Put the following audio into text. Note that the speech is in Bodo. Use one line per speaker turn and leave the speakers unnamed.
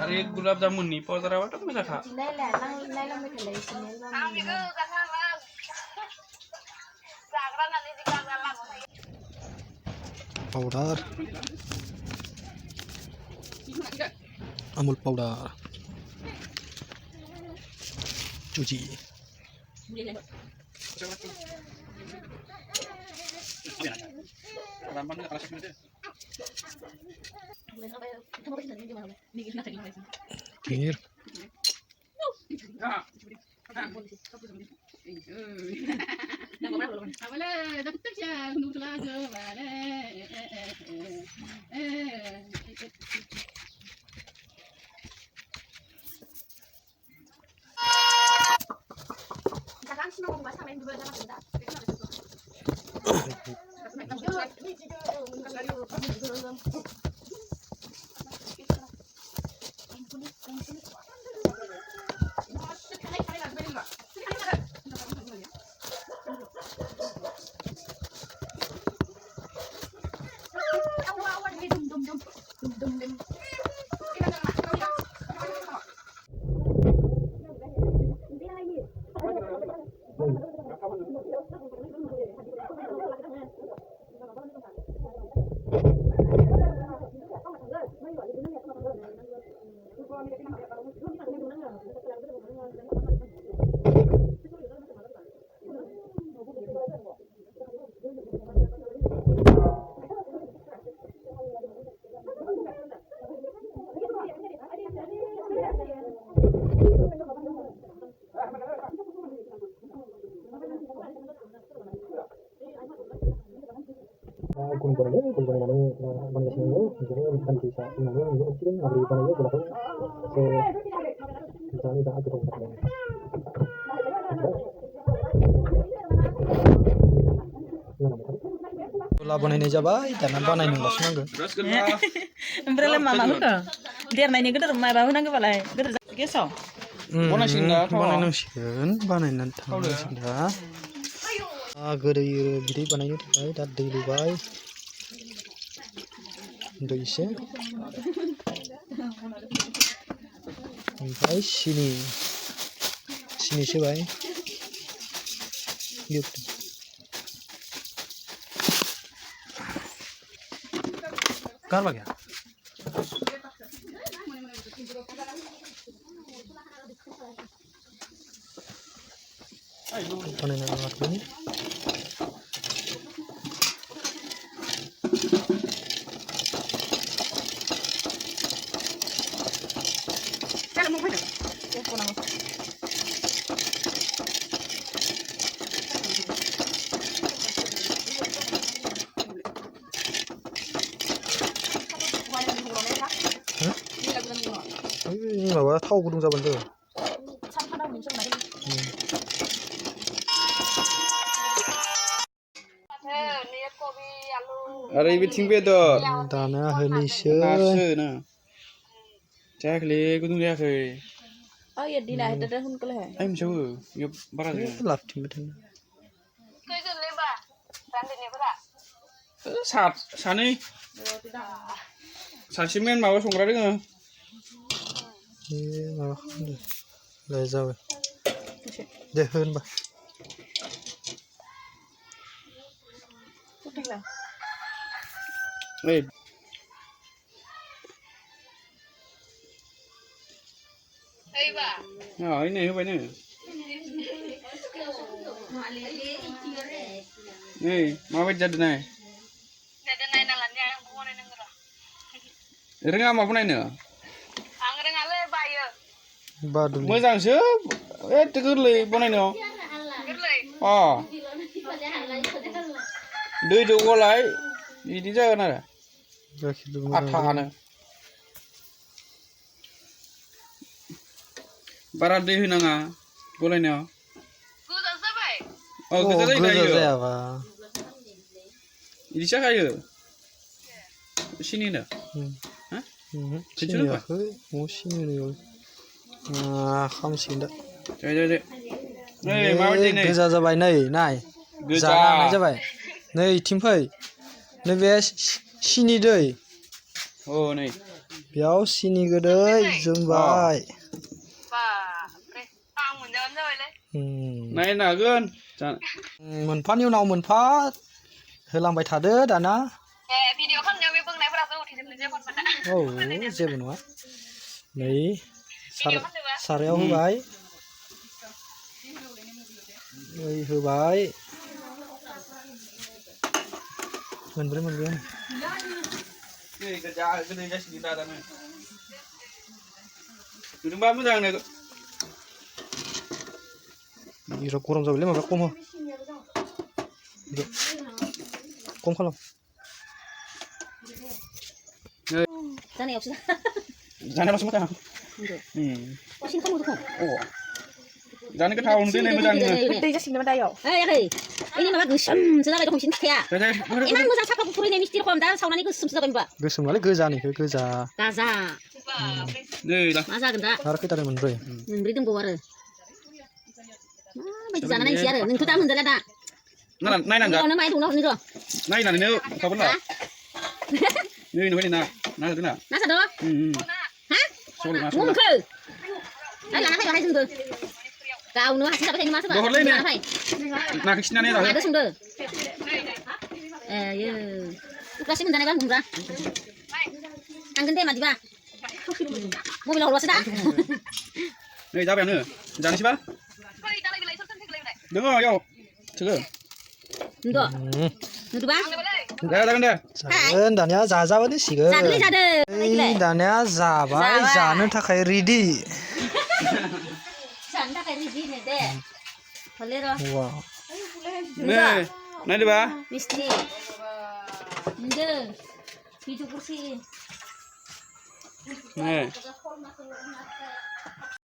आरो गुलाब जामुननि पाउडाराबाथ' मोजांखा
पाउडार अमूल पाउडार चूजी खीर कुल बनागासिनो बिदिनो दान्थि फिसा होनानै नुनो मोनसिगोन माबोरै बानायो गोलावखौ जानो दा गोथाव जाथारगोन गला बनायनाय जाबाय दाना बानायनोल'सो नांगौ
ओमफ्रायलाय मा होखो देरनायनि गोदोर माबा होनांगौबालाय गोदोर गेसाव
बानायनांसिगोन बानायनानै थांनांसिगोन दा गोदै बिदै बानायनो थाखाय दा दै लुबाय दै एसे ओमफ्राय सिनि सोबाय गारबा गैया बानायना लादों माबा थाव गुदुं जाबानो जाबाय
आरो बिथिं बेदर
दाना होनोसै
नासो ना जायाखैलै गुदुं जायाखै
दिना हेदो हुनकले
आइ मिसावो इयो बारा जाया
लाफथिंबाय थानो
खैजोनलेबा रान्दिनिफोरा
सानै सासे मेन माबा संग्रा दोङो
माबा खालामदो लाय जाबाय दे होनबा
ओइ
ओइबा
ओइ नै होबाय नो नै माबायदि जादों नाय
नायना लानि आं बनायनांगौ र'
रोङा मा बनायनो
आं रोङालै बायो
बादुलि
मोजांसो एथ गोरलै बनायनो
गोरलै
अ दैजों गलाय बिदि जागोन आरो आथानो बारा दै होनाङा गलायनायाव
गोजा जाबाय
औ गोजा
जायाबा
इदि जाखायो सिनि होनो
सिनि होआखै सिनि होनो खामसिगोन दा गोजा जाबाय नै नाय जानो हानाय जाबाय नै इथिं फै नैबे सिनि दै
औ नै
बेयाव सिनि गोदै जोंबाय
नायनो हागोन
मोनफानि उनाव मोनफा होलांबाय थादो दाना औ जेबो नङा नै सारायाव होबाय नै होबाय मोनगोन
गोजा गोदै जासिगोन दादानो नुदोंबा मोजांनो
बिराद गरम जाबायलै माबा खम हो खम खालाम
जानायावसो मोजां जानो गोथाव नुदों मोजांनो
दै जासिगोन नामा दायाव
ini malah gesem sudah ada komisi ya emang gue sampai kukurin ini misteri kom dan saunanya gesem sudah kan pak
गोसोम नालाय गोजा nih गोजा
gaza
नै lah
masa genda
आरो खैथानि मोनब्रै
memberi dong gue baik sana nih siar neng tuh tamu jalan dah
नायनांगोन
kalau nama itu noh nih tuh
नायनानैनो खाबोन ना नै नुबाय ना नायदों ना
nasa doh hah mungke ayo anak ayo sungguh kau nuh hasil apa ini mas pak
ना खिसिनानै रा
ada sungguh ya kasih menjadi kan murah angin deh mati pak mobil hawas dah
नै जाबायानो जानोसैबा दङ याव सोगो
enggak nuduh bang
जागोन दे
जागोन दानिया जाजाबोनोसिगोन
जादों
दानिया जाबाय जानो थाखाय रेडि
जानो थाखाय रेडि नो दे हले र
वाव
नै नायदोबा
मिस्ट्रि नुदों भिडिअ kursi
नै